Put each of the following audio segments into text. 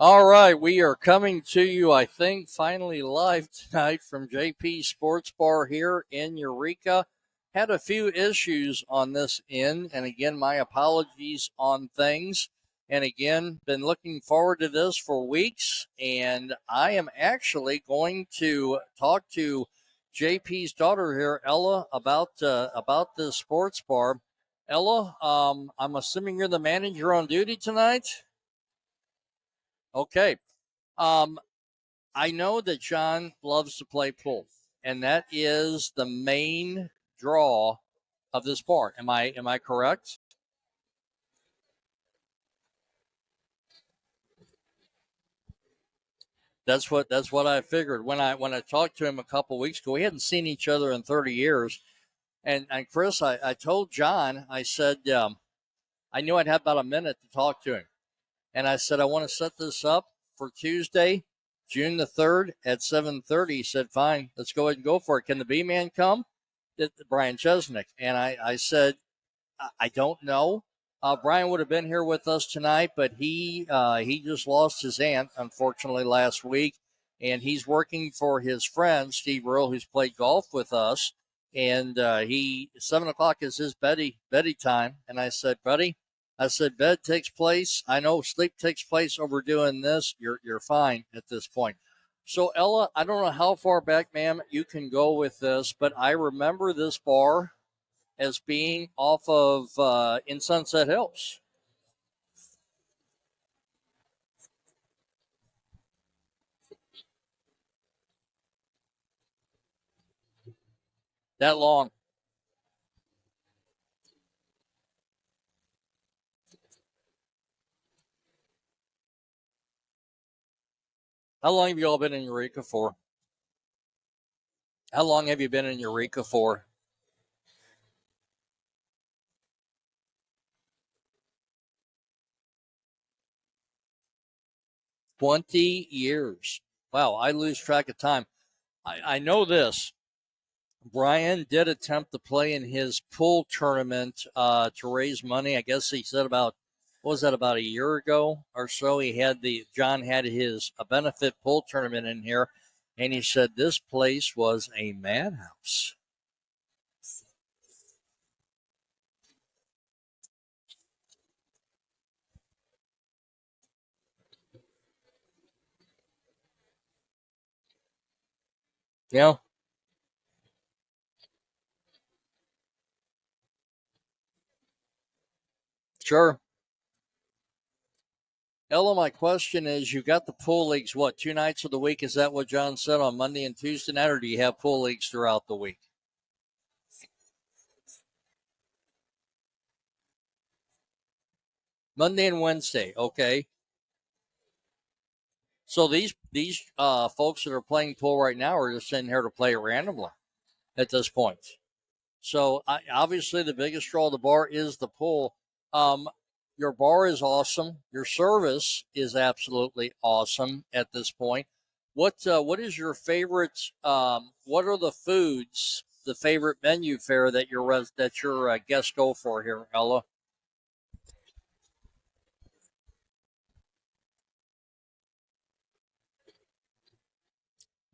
All right, we are coming to you, I think, finally live tonight from JP Sports Bar here in Eureka. Had a few issues on this end, and again, my apologies on things. And again, been looking forward to this for weeks, and I am actually going to talk to JP's daughter here, Ella, about this sports bar. Ella, I'm assuming you're the manager on duty tonight. Okay. Um, I know that John loves to play pool, and that is the main draw of this bar. Am I correct? That's what I figured when I talked to him a couple weeks ago. We hadn't seen each other in 30 years, and Chris, I told John, I said I knew I'd have about a minute to talk to him, and I said I want to set this up for Tuesday, June the 3rd at 7:30. He said, "Fine, let's go ahead and go for it. Can the B man come?" Brian Chesnick. And I said, I don't know. Brian would have been here with us tonight, but he just lost his aunt, unfortunately, last week. And he's working for his friend, Steve Earle, who's played golf with us. And 7 o'clock is his beddy time. And I said, buddy, I said, bed takes place. I know sleep takes place over doing this. You're fine at this point. So Ella, I don't know how far back, ma'am, you can go with this, but I remember this bar as being off of in Sunset Hills. That long. How long have you all been in Eureka for? How long have you been in Eureka for? 20 years. Wow, I lose track of time. I know this. Brian did attempt to play in his pool tournament to raise money. I guess he said about what was that, about a year ago or so. John had his a benefit pool tournament in here, and he said this place was a madhouse. Yeah, sure. Ella, my question is, you got the pool leagues, what, 2 nights of the week? Is that what John said, on Monday and Tuesday night, or do you have pool leagues throughout the week? Monday and Wednesday, okay. So these folks that are playing pool right now are just sitting here to play it randomly at this point. So obviously, the biggest draw of the bar is the pool. Um, your bar is awesome. Your service is absolutely awesome at this point. What is your favorite? What are the foods? The favorite menu fare that your guests go for here, Ella?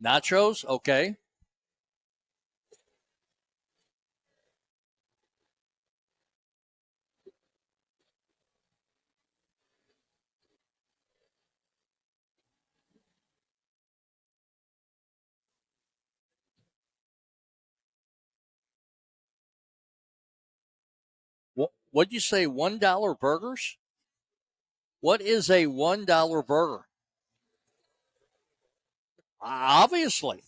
Nachos. Okay. What'd you say? $1 burgers? What is a $1 burger? Obviously.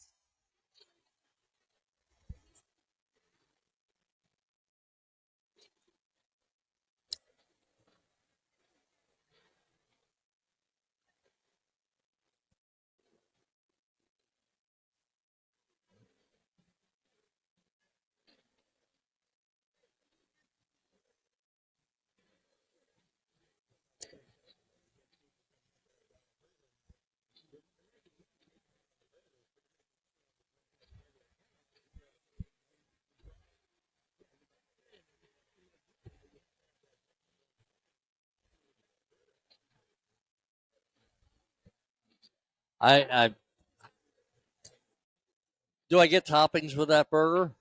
I do I get toppings with that burger?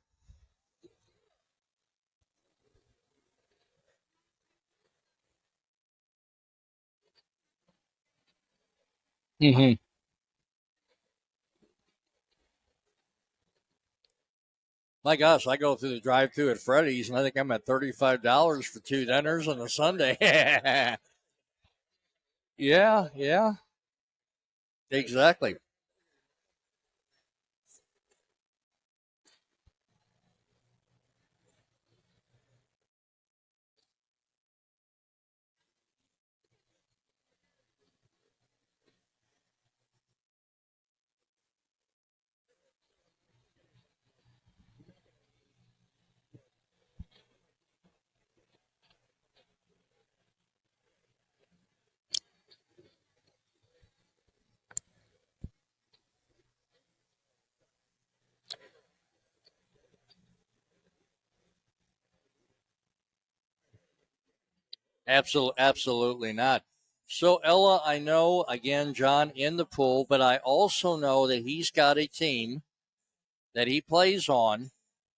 Hmm. My gosh, I go through the drive-through at Freddy's, and I think I'm at $35 for two dinners on a Sunday. Yeah, yeah, exactly. Absolutely not. So Ella, I know again, John in the pool, but I also know that he's got a team that he plays on,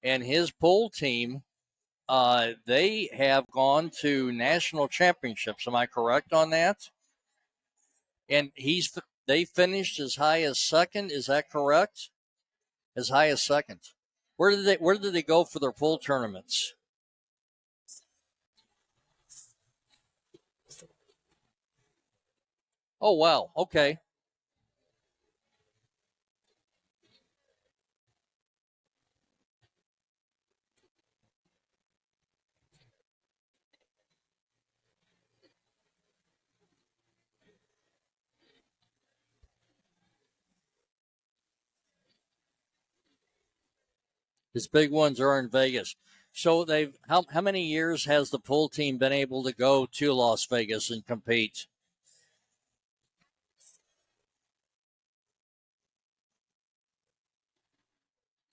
and his pool team, they have gone to national championships. Am I correct on that? And they finished as high as second. Is that correct? As high as second. Where did they go for their pool tournaments? Oh wow. Okay. His big ones are in Vegas. So they've how many years has the pool team been able to go to Las Vegas and compete?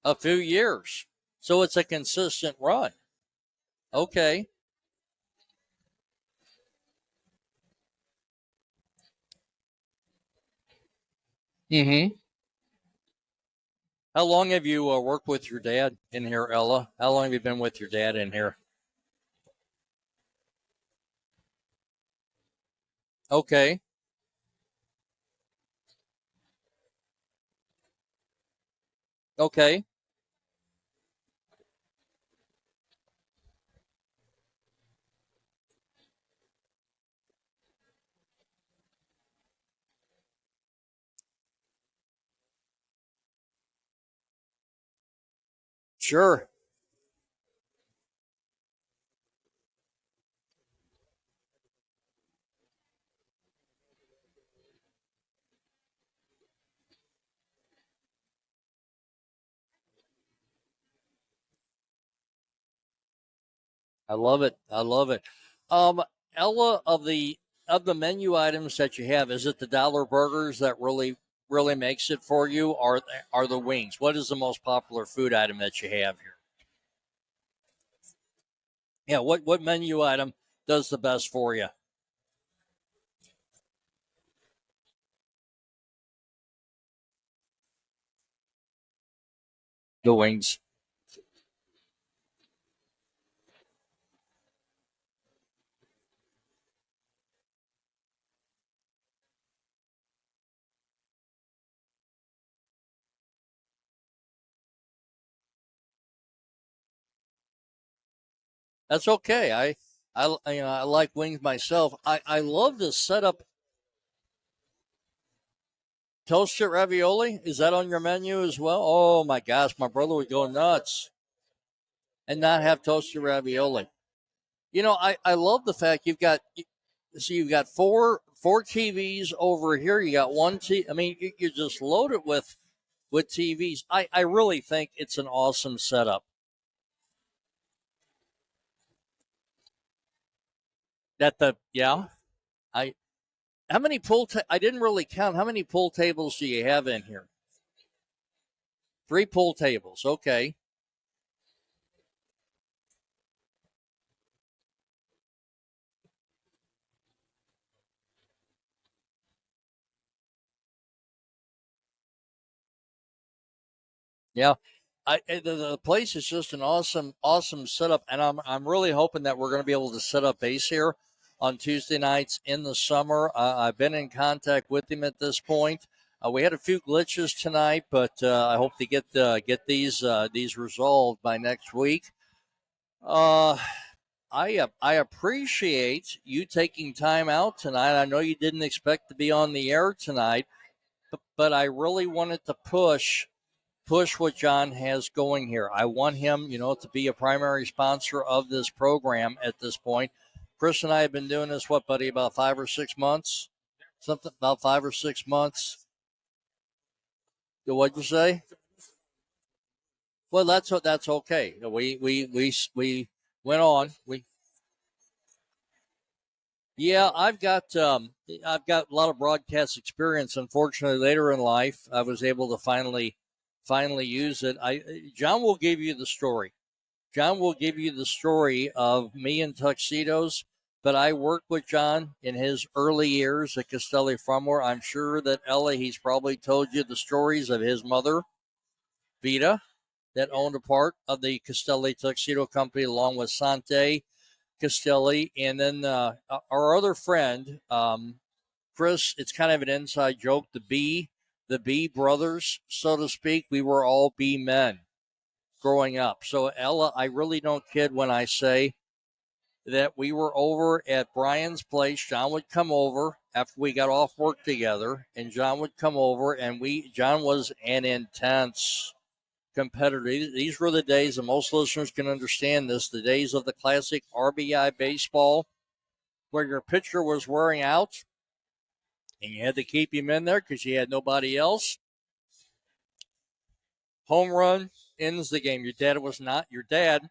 A few years. So it's a consistent run. Okay. Mm-hmm. How long have you worked with your dad in here, Ella? How long have you been with your dad in here? Okay. Okay. Sure. I love it. I love it. Um, Ella, of the menu items that you have, is it the dollar burgers that really makes it for you, or are the wings? What is the most popular food item that you have here? Yeah, what menu item does the best for you? The wings. That's okay. I like wings myself. I love the setup. Toasted ravioli, is that on your menu as well? Oh my gosh, my brother would go nuts and not have toasted ravioli. I love the fact you've got four TVs over here. You got one I mean, you're just loaded with TVs. I really think it's an awesome setup. That the yeah. I How many I didn't really count. How many pool tables do you have in here? Three pool tables. Okay. Yeah. The place is just an awesome setup, and I'm really hoping that we're going to be able to set up base here on Tuesday nights in the summer. I've been in contact with him at this point. We had a few glitches tonight, but I hope to get these resolved by next week. Uh, I appreciate you taking time out tonight. I know you didn't expect to be on the air tonight, but I really wanted to push what John has going here. I want him, to be a primary sponsor of this program at this point. Chris and I have been doing this, what, buddy, about 5 or 6 months? Something about 5 or 6 months. What'd you say? Well, that's okay. We went on. Yeah, I've got a lot of broadcast experience. Unfortunately, later in life, I was able to finally use it. John will give you the story. John will give you the story of me in tuxedos, but I worked with John in his early years at Castelli Fromware. I'm sure that Ella, he's probably told you the stories of his mother, Vita, that owned a part of the Castelli Tuxedo Company along with Sante Castelli. And then our other friend, Chris, it's kind of an inside joke, the B brothers, so to speak. We were all B men growing up. So, Ella, I really don't kid when I say that we were over at Brian's place. John would come over after we got off work together, and John would come over, and John was an intense competitor. These were the days, and most listeners can understand this, the days of the classic RBI baseball where your pitcher was wearing out and you had to keep him in there because you had nobody else. Home run ends the game. Your dad.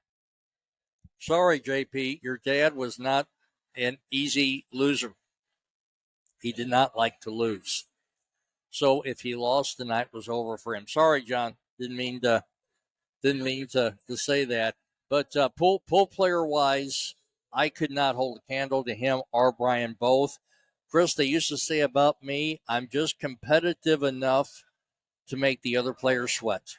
Sorry, JP, your dad was not an easy loser. He did not like to lose. So if he lost, the night was over for him. Sorry, John. Didn't mean to say that. But pull player wise, I could not hold a candle to him or Brian both. Chris, they used to say about me, I'm just competitive enough to make the other player sweat.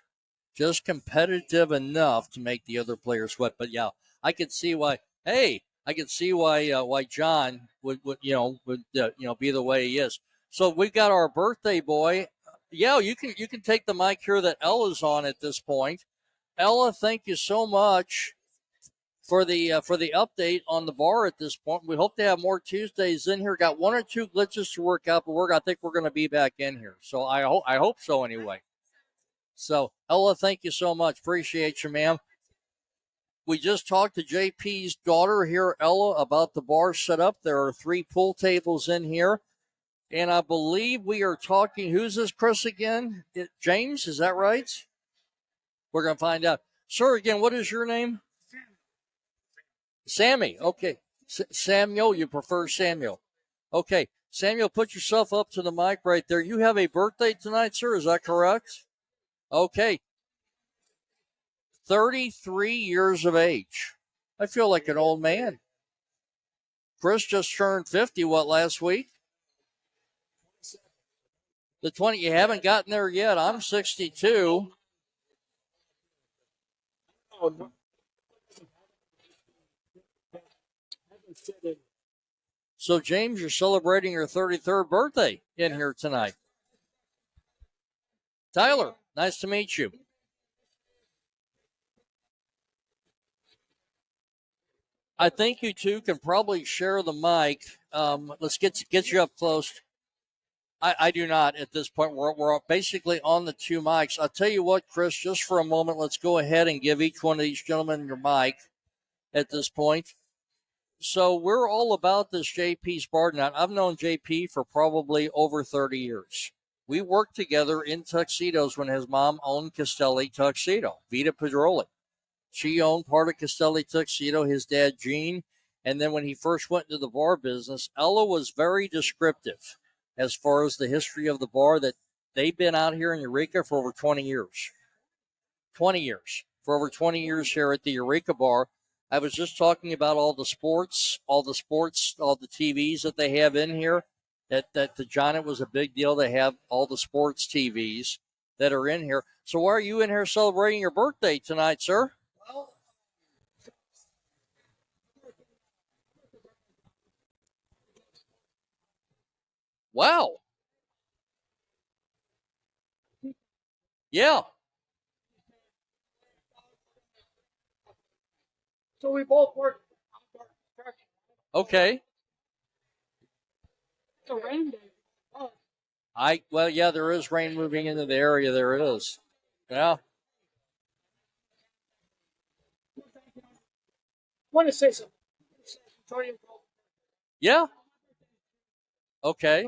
Just competitive enough to make the other player sweat. But yeah, I could see why. Hey, I could see why John would be the way he is. So we got our birthday boy. Yeah, you can take the mic here that Ella's on at this point. Ella, thank you so much for the update on the bar at this point. We hope to have more Tuesdays in here. Got one or two glitches to work out, but I think we're going to be back in here. So I hope so anyway. So Ella, thank you so much. Appreciate you, ma'am. We just talked to JP's daughter here, Ella, about the bar setup. There are 3 pool tables in here. And I believe we are talking, who's this, Chris, again? James, is that right? We're going to find out. Sir, again, what is your name? Sammy. Okay. Samuel, you prefer Samuel. Okay. Samuel, put yourself up to the mic right there. You have a birthday tonight, sir. Is that correct? Okay. 33 years of age. I feel like an old man. Chris just turned 50, last week? The 20, you haven't gotten there yet. I'm 62. So, James, you're celebrating your 33rd birthday in here tonight. Tyler, nice to meet you. I think you two can probably share the mic. Let's get you up close. I do not at this point. We're basically on the 2 mics. I'll tell you what, Chris, just for a moment, let's go ahead and give each one of these gentlemen your mic at this point. So we're all about this JP Spartan. I've known JP for probably over 30 years. We worked together in tuxedos when his mom owned Castelli Tuxedo, Vita Pedroli. She owned part of Castelli Tuxedo, his dad, Gene. And then when he first went into the bar business, Ella was very descriptive as far as the history of the bar, that they've been out here in Eureka for over 20 years. 20 years. For over 20 years here at the Eureka Bar. I was just talking about all the TVs that they have in here. That to John, it was a big deal to have all the sports TVs. that are in here. So why are you in here celebrating your birthday tonight, sir? Wow. Yeah. So we both work. Okay. It's a rain day. Well, yeah, there is rain moving into the area. There is. Yeah. Want to say something? Yeah. Okay.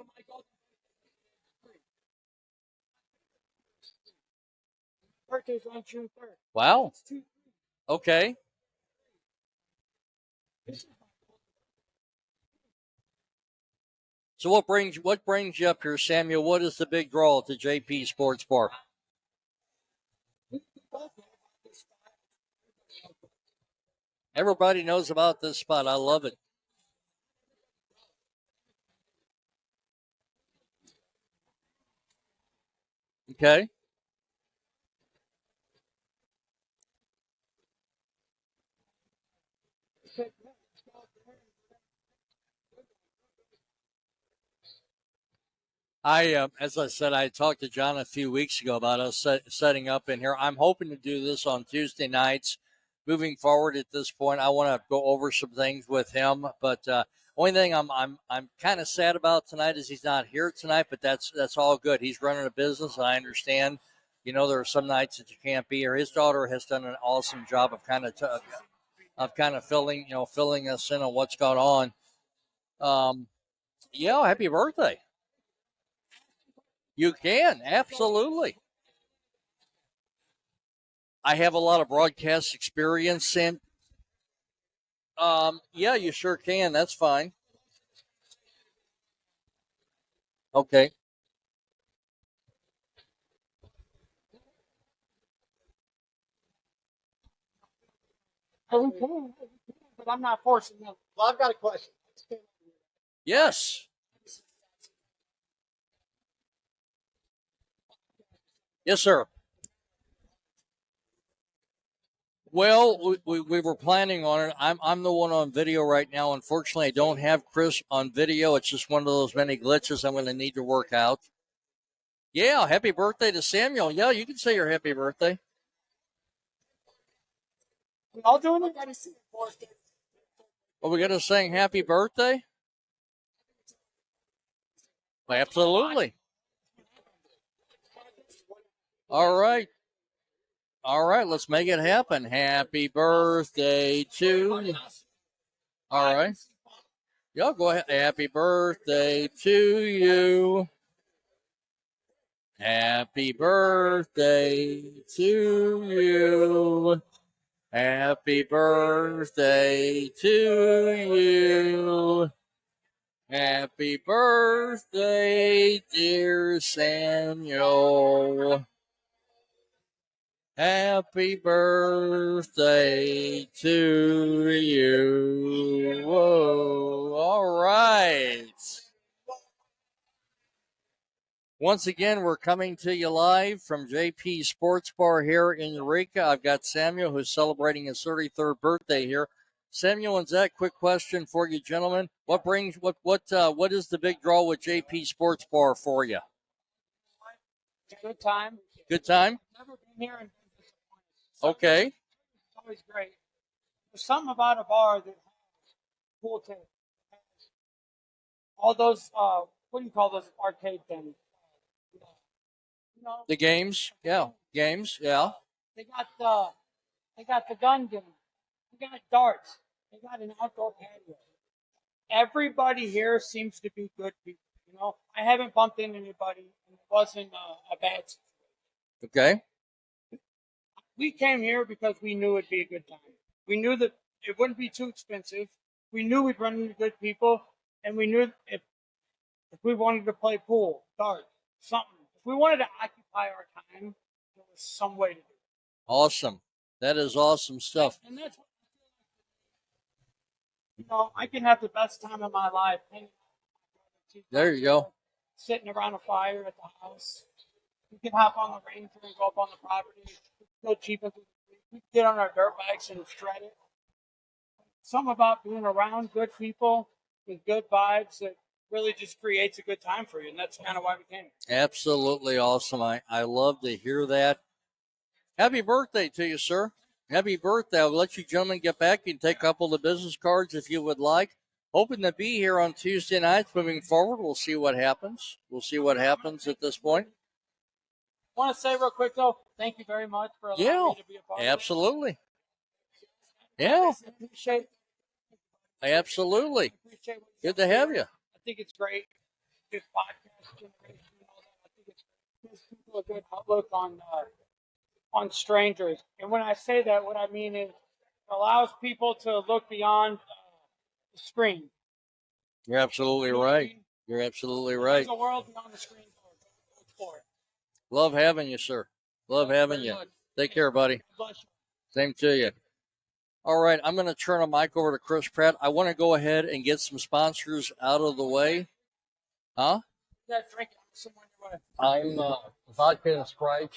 Birthday's on June 3rd. Wow. Okay. So what brings you up here, Samuel? What is the big draw at the JP Sports Bar? Everybody knows about this spot. I love it. Okay. As I said, I talked to John a few weeks ago about us setting up in here. I'm hoping to do this on Tuesday nights. Moving forward, at this point, I want to go over some things with him. But only thing I'm kind of sad about tonight is he's not here tonight. But that's all good. He's running a business, and I understand. There are some nights that you can't be here. His daughter has done an awesome job of kind of filling us in on what's going on. Yeah, happy birthday. You can, absolutely. I have a lot of broadcast experience, and yeah, you sure can. That's fine. Okay. But I'm not forcing them. Well, I've got a question. Yes. Yes, sir. Well, we were planning on it. I'm the one on video right now. Unfortunately, I don't have Chris on video. It's just one of those many glitches I'm going to need to work out. Yeah, happy birthday to Samuel. Yeah, you can say your happy birthday. We all doing it? Are we going to sing happy birthday? Absolutely. All right. All right, let's make it happen. Happy birthday to you. All right. Y'all go ahead. Happy birthday to you. Happy birthday to you. Happy birthday to you. Happy birthday, dear Samuel. Happy birthday to you. Whoa. All right. Once again, we're coming to you live from JP Sports Bar here in Eureka. I've got Samuel who's celebrating his 33rd birthday here. Samuel and Zach, quick question for you, gentlemen. What is the big draw with JP Sports Bar for you? Good time. Good time? Never been here and been disappointed. Okay. It's always great. There's something about a bar that has pool tables. All those, what do you call those arcade things? You know, The games? Yeah. Games? Yeah. they got the gun game. They got darts. They got an outdoor patio. Everybody here seems to be good people. I haven't bumped into anybody, and it wasn't a bad situation. Okay. We came here because we knew it'd be a good time. We knew that it wouldn't be too expensive. We knew we'd run into good people, and we knew if we wanted to play pool, darts, something, if we wanted to occupy our time, there was some way to do it. Awesome. That is awesome stuff. And that's what I can have the best time of my life. There you go. Sitting around a fire at the house. We can hop on the Ranger and go up on the property. We can go cheap into the street. We can get on our dirt bikes and shred it. Something about being around good people with good vibes that really just creates a good time for you, and that's kind of why we came. Absolutely awesome. I love to hear that. Happy birthday to you, sir. Happy birthday. I'll let you gentlemen get back. You can take a couple of the business cards if you would like. Hoping to be here on Tuesday nights moving forward. We'll see what happens. We'll see what happens at this point. I want to say real quick, though, thank you very much for allowing me to be a part Absolutely. of it. Yeah, I appreciate absolutely. what you Good guys to have do. you. I think it's great. This podcast generation and all that. I think it gives people a good outlook on strangers. And when I say that, what I mean is it allows people to look beyond the screen. You're absolutely You know what I right. mean? You're absolutely There's right. a world beyond the screen. Look for it. Love having you, sir. Love having you. Very much. Take care, buddy. God bless you. Same to you. All right, I'm going to turn a mic over to Chris Pratt. I want to go ahead and get some sponsors out of the way. Huh? Yeah, drink it. Somewhere in your way. I'm vodka and Sprite.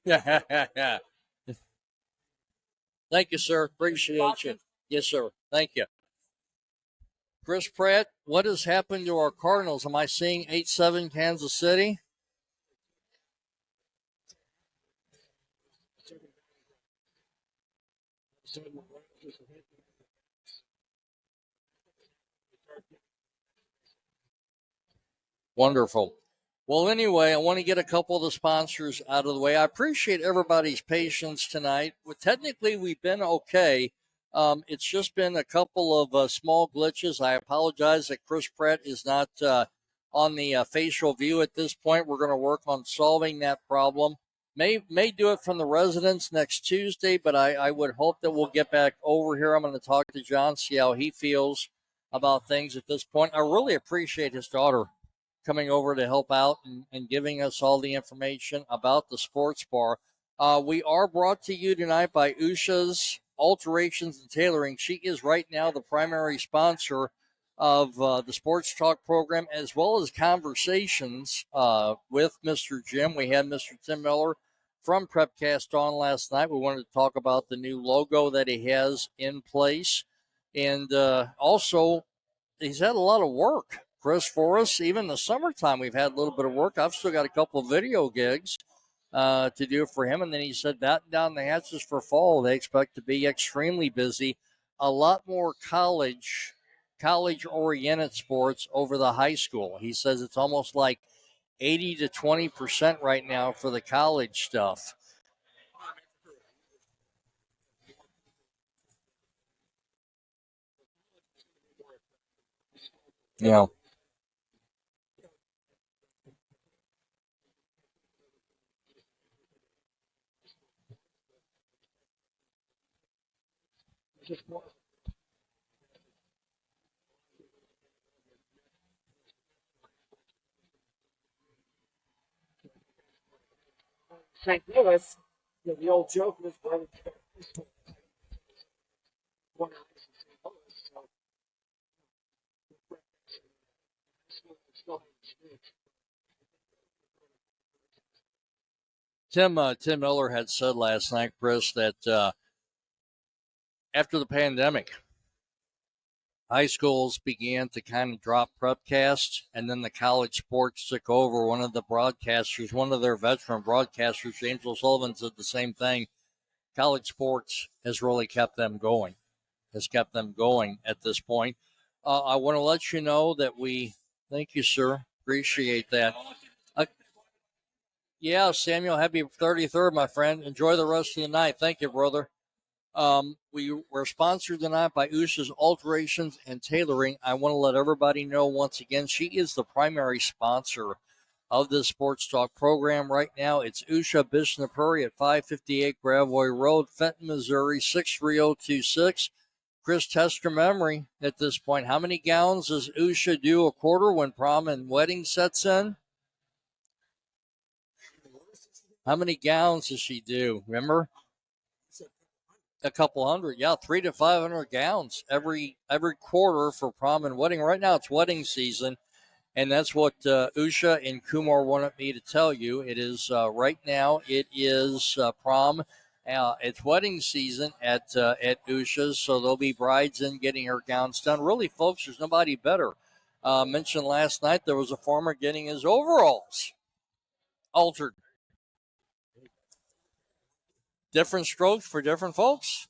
Yeah. Thank you, sir. Appreciate you. Yes, sir. Thank you. Chris Pratt, what has happened to our Cardinals? Am I seeing 8-7 Kansas City? Wonderful. Well, anyway, I want to get a couple of the sponsors out of the way. I appreciate everybody's patience tonight. Well, technically, we've been okay. It's just been a couple of small glitches. I apologize that Chris Pratt is not on the facial view at this point. We're going to work on solving that problem. May do it from the residence next Tuesday, but I would hope that we'll get back over here. I'm going to talk to John, see how he feels about things at this point. I really appreciate his daughter coming over to help out and giving us all the information about the sports bar. We are brought to you tonight by Usha's Alterations and Tailoring. She is right now the primary sponsor of the Sports Talk program, as well as conversations with Mr. Jim. We had Mr. Tim Miller from Prepcast on last night. We wanted to talk about the new logo that he has in place. And also, he's had a lot of work, Chris, for us. Even the summertime, we've had a little bit of work. I've still got a couple of video gigs to do for him. And then he said, batten down the hatches for fall. They expect to be extremely busy. A lot more college-oriented sports over the high school. He says it's almost like 80 to 20% right now for the college stuff. Yeah. St. Louis, the old joke was when Tim Miller had said last night, Chris, that after the pandemic, high schools began to kind of drop prepcasts, and then the college sports took over. One of the broadcasters, one of their veteran broadcasters, James O'Sullivan, said the same thing. College sports has really kept them going, at this point. I want to let you know that thank you, sir. Appreciate that. Uh, yeah, Samuel, happy 33rd, my friend. Enjoy the rest of the night. Thank you, brother. We're sponsored tonight by Usha's Alterations and Tailoring. I want to let everybody know once again, she is the primary sponsor of this Sports Talk program right now. It's Usha Bishop Prairie at 558 Gravoy Road, Fenton, Missouri, 63026. Chris, test your memory at this point. How many gowns does Usha do a quarter when prom and wedding sets in? How many gowns does she do? Remember? A couple hundred, yeah, 300 to 500 gowns every quarter for prom and wedding. Right now, it's wedding season, And that's what Usha and Kumar wanted me to tell you. It is right now. It is prom. It's wedding season at Usha's, so there'll be brides in getting her gowns done. Really, folks, there's nobody better. Mentioned last night there was a farmer getting his overalls altered. Different strokes for different folks.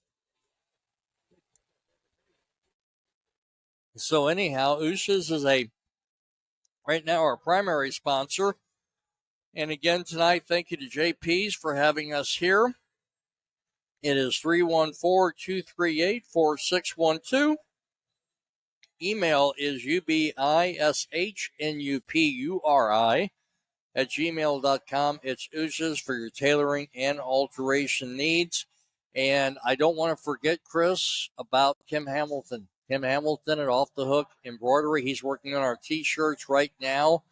So anyhow, Usha's is a right now our primary sponsor. And again tonight, thank you to JP's for having us here. It is 314-238-4612. Email is ubishnupuri@gmail.com. It's Usha's for your tailoring and alteration needs. And I don't want to forget, Chris, about Kim Hamilton. Kim Hamilton at Off the Hook Embroidery. He's working on our T-shirts right now.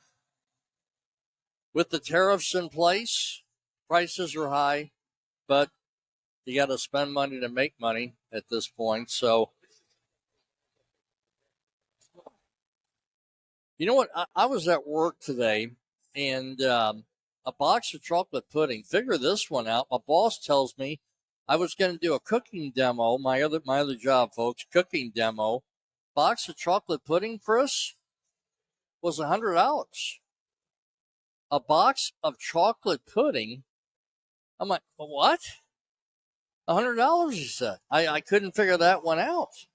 With the tariffs in place, prices are high, but you got to spend money to make money at this point. So, you know what? I was at work today, and a box of chocolate pudding. Figure this one out. My boss tells me I was going to do a cooking demo. My other job, folks, cooking demo. Box of chocolate pudding, Chris, was $100. A box of chocolate pudding. I'm like, what? $100, he said. I couldn't figure that one out.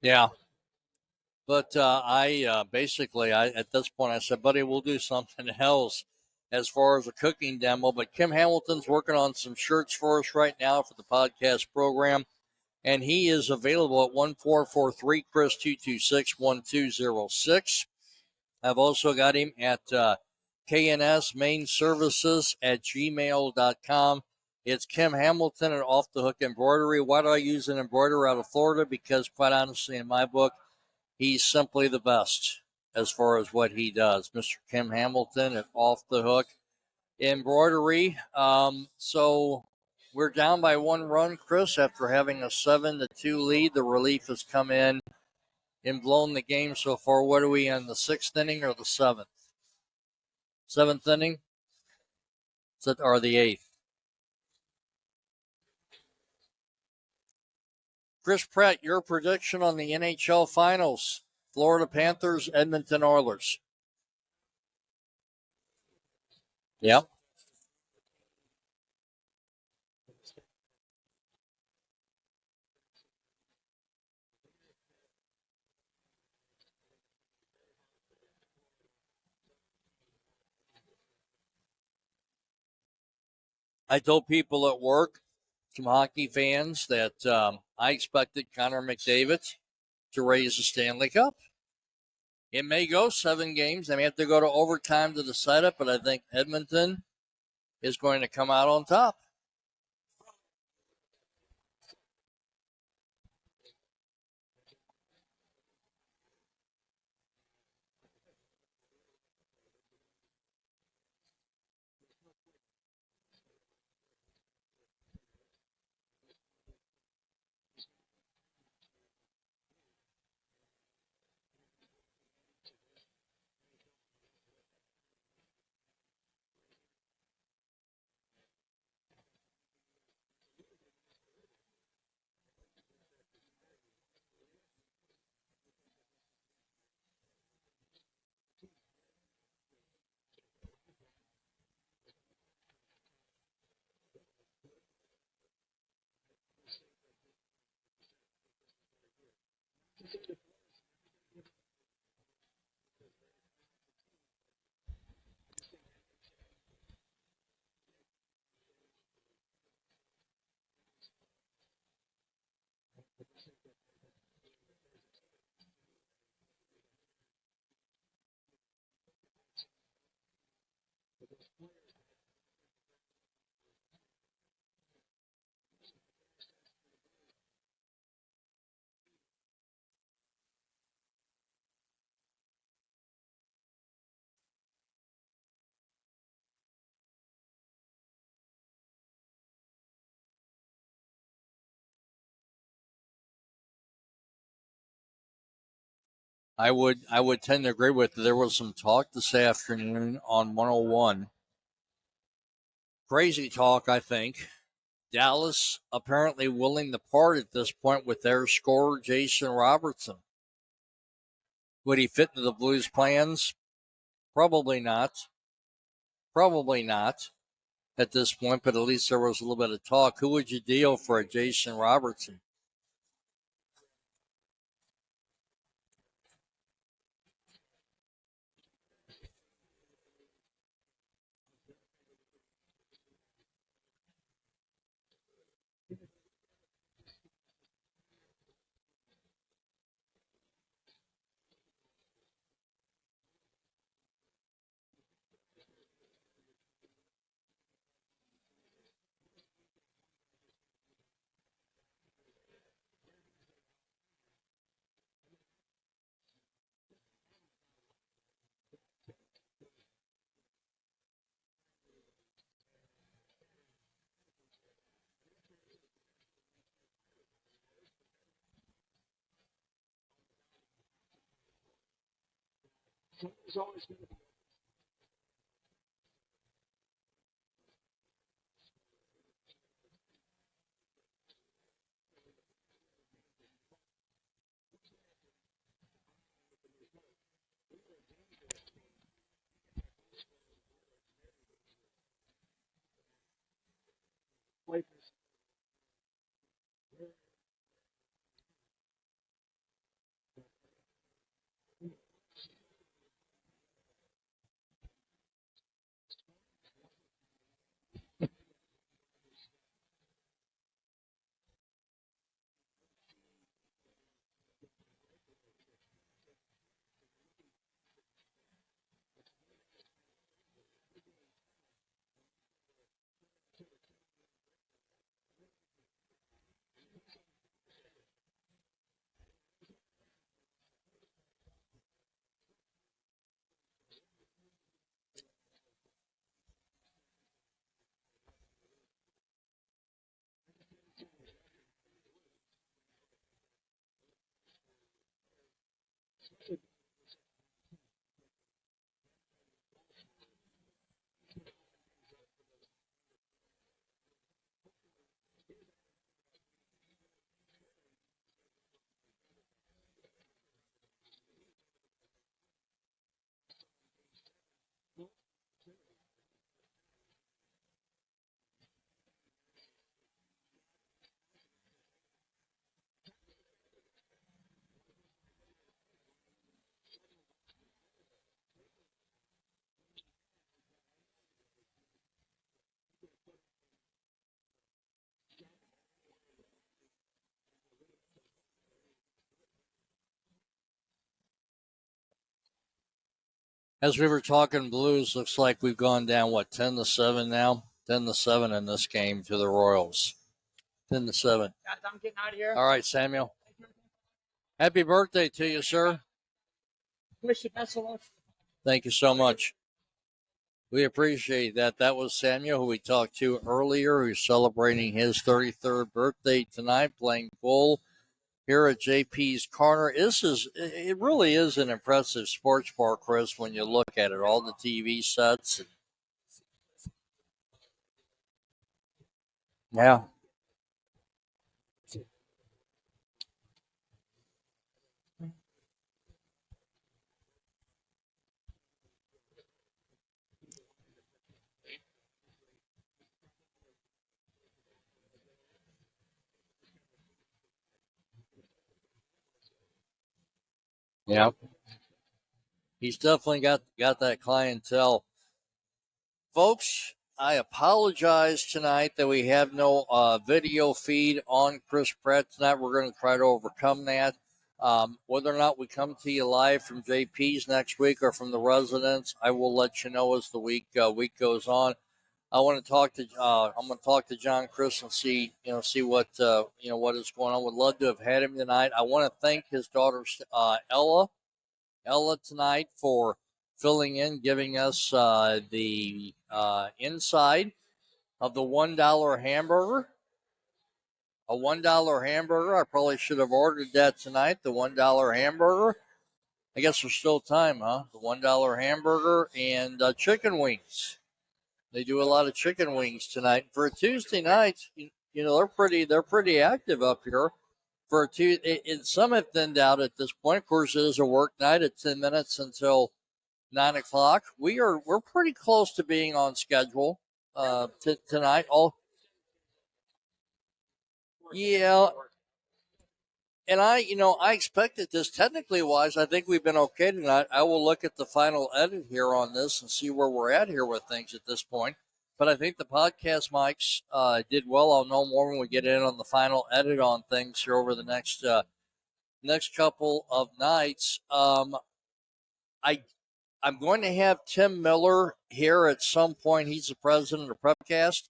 Yeah. But I basically, at this point, I said, buddy, we'll do something else as far as a cooking demo. But Kim Hamilton's working on some shirts for us right now for the podcast program. And he is available at 1443 Chris 226 1206. I've also got him at KNS Main Services at gmail.com. It's Kim Hamilton at Off the Hook Embroidery. Why do I use an embroiderer out of Florida? Because, quite honestly, in my book, he's simply the best as far as what he does. Mr. Kim Hamilton at Off the Hook Embroidery. So we're down by one run, Chris, after having a 7-2 lead. The relief has come in and blown the game so far. What are we in, the sixth inning or the seventh? Seventh inning? Or the eighth? Chris Pratt, your prediction on the NHL Finals. Florida Panthers, Edmonton Oilers. Yep. I told people at work, some hockey fans, that I expected Connor McDavid to raise the Stanley Cup. It may go 7 games. They may have to go to overtime to decide it, but I think Edmonton is going to come out on top. I would tend to agree with you. There was some talk this afternoon on 101. Crazy talk, I think. Dallas apparently willing to part at this point with their scorer, Jason Robertson. Would he fit into the Blues' plans? Probably not. Probably not at this point, but at least there was a little bit of talk. Who would you deal for a Jason Robertson? As we were talking Blues, looks like we've gone down, 10-7 now? 10-7 in this game to the Royals. 10-7. Guys, I'm getting out of here. All right, Samuel. Happy birthday to you, sir. Wish you best of luck. Thank you so much. We appreciate that. That was Samuel, who we talked to earlier, who's celebrating his 33rd birthday tonight, playing full here at JP's Corner. It really is an impressive sports bar, Chris, when you look at it. All the TV sets. Yeah. Yeah. He's definitely got that clientele. Folks, I apologize tonight that we have no video feed on Chris Pratt tonight. We're going to try to overcome that. Whether or not we come to you live from JP's next week or from the residence, I will let you know as the week goes on. I want to talk to I'm going to talk to John Chris and see what what is going on. Would love to have had him tonight. I want to thank his daughter Ella tonight for filling in, giving us the inside of the $1 hamburger. A $1 hamburger. I probably should have ordered that tonight. The $1 hamburger. I guess there's still time, huh? The $1 hamburger and chicken wings. They do a lot of chicken wings tonight for a Tuesday night. They're pretty active up here for a Tuesday. Some have thinned out at this point. Of course, it is a work night at 10 minutes until 9 o'clock. We're pretty close to being on schedule tonight. Yeah, and I expected this technically wise. I think we've been okay tonight. I will look at the final edit here on this and see where we're at here with things at this point. But I think the podcast mics did well. I'll know more when we get in on the final edit on things here over the next couple of nights. I I'm going to have Tim Miller here at some point. He's the president of Prepcast.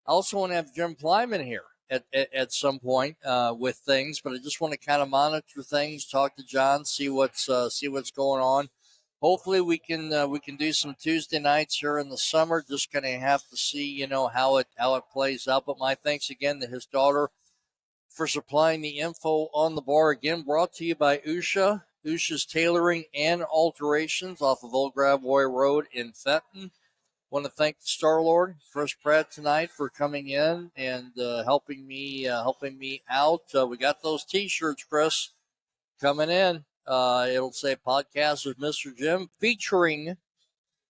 I also want to have Jim Plyman here at some point with things, but I just want to kind of monitor things, talk to John, see what's going on. Hopefully we can do some Tuesday nights here in the summer. Just going to have to see how it plays out. But my thanks again to his daughter for supplying the info on the bar. Again, brought to you by Usha's Tailoring and Alterations off of Old Gravoy Road in Fenton. Want to thank the Star Lord, Chris Pratt, tonight for coming in and helping me out. We got those T-shirts, Chris, coming in. It'll say "Podcast with Mr. Jim" featuring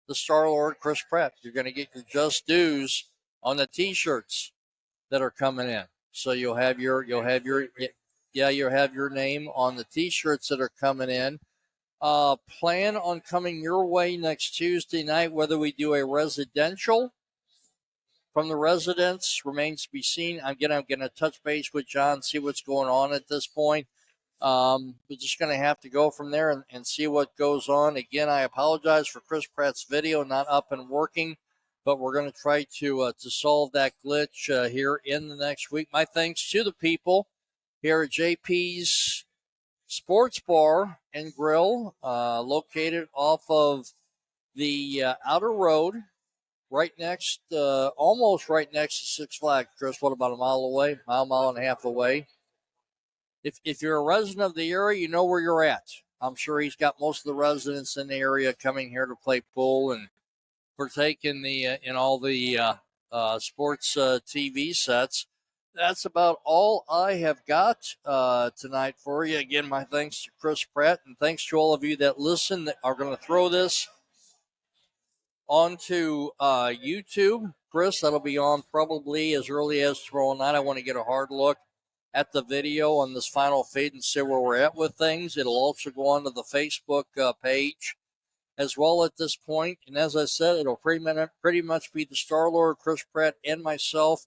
the Star Lord, Chris Pratt. You're going to get your just dues on the T-shirts that are coming in. So you'll have your name on the T-shirts that are coming in. Plan on coming your way next Tuesday night. Whether we do a residential from the residents remains to be seen. I'm going to touch base with John, see what's going on at this point. We're just going to have to go from there and see what goes on. Again, I apologize for Chris Pratt's video not up and working, but we're going to try to solve that glitch here in the next week. My thanks to the people here at JP's Sports Bar and Grill, located off of the outer road, almost right next to Six Flags. Chris, what, about a mile away? Mile and a half away. If you're a resident of the area, you know where you're at. I'm sure he's got most of the residents in the area coming here to play pool and partake in all the sports TV sets. That's about all I have got tonight for you. Again, my thanks to Chris Pratt, and thanks to all of you that listen that are going to throw this onto YouTube. Chris, that'll be on probably as early as tomorrow night. I want to get a hard look at the video on this final feed and see where we're at with things. It'll also go onto the Facebook page as well at this point. And as I said, it'll pretty much be the Star Lord, Chris Pratt, and myself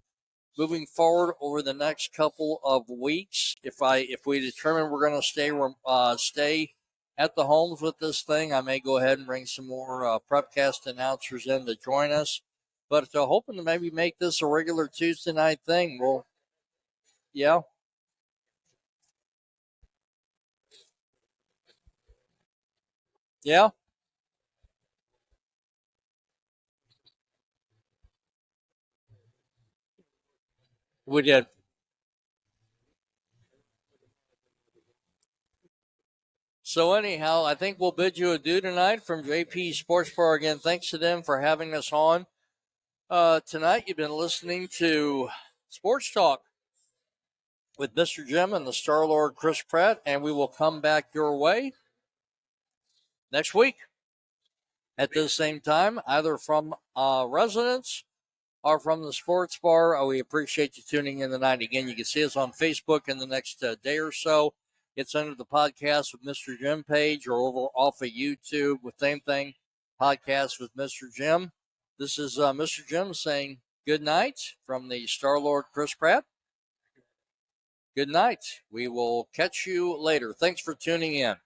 moving forward over the next couple of weeks. If we determine we're going to stay at the homes with this thing, I may go ahead and bring some more Prepcast announcers in to join us. But hoping to maybe make this a regular Tuesday night thing. Well, yeah. Yeah, we did. So anyhow, I think we'll bid you adieu tonight from JP Sports Bar. Again, thanks to them for having us on tonight. You've been listening to Sports Talk with Mr. Jim and the Star Lord Chris Pratt, and we will come back your way next week at this same time, either from residents or from the sports bar. We appreciate you tuning in tonight. Again, you can see us on Facebook in the next day or so. It's under the Podcast with Mr. Jim page, or over off of YouTube with same thing, Podcast with Mr. Jim. This is Mr. Jim saying good night from the Star Lord Chris Pratt. Good night. We will catch you later. Thanks for tuning in.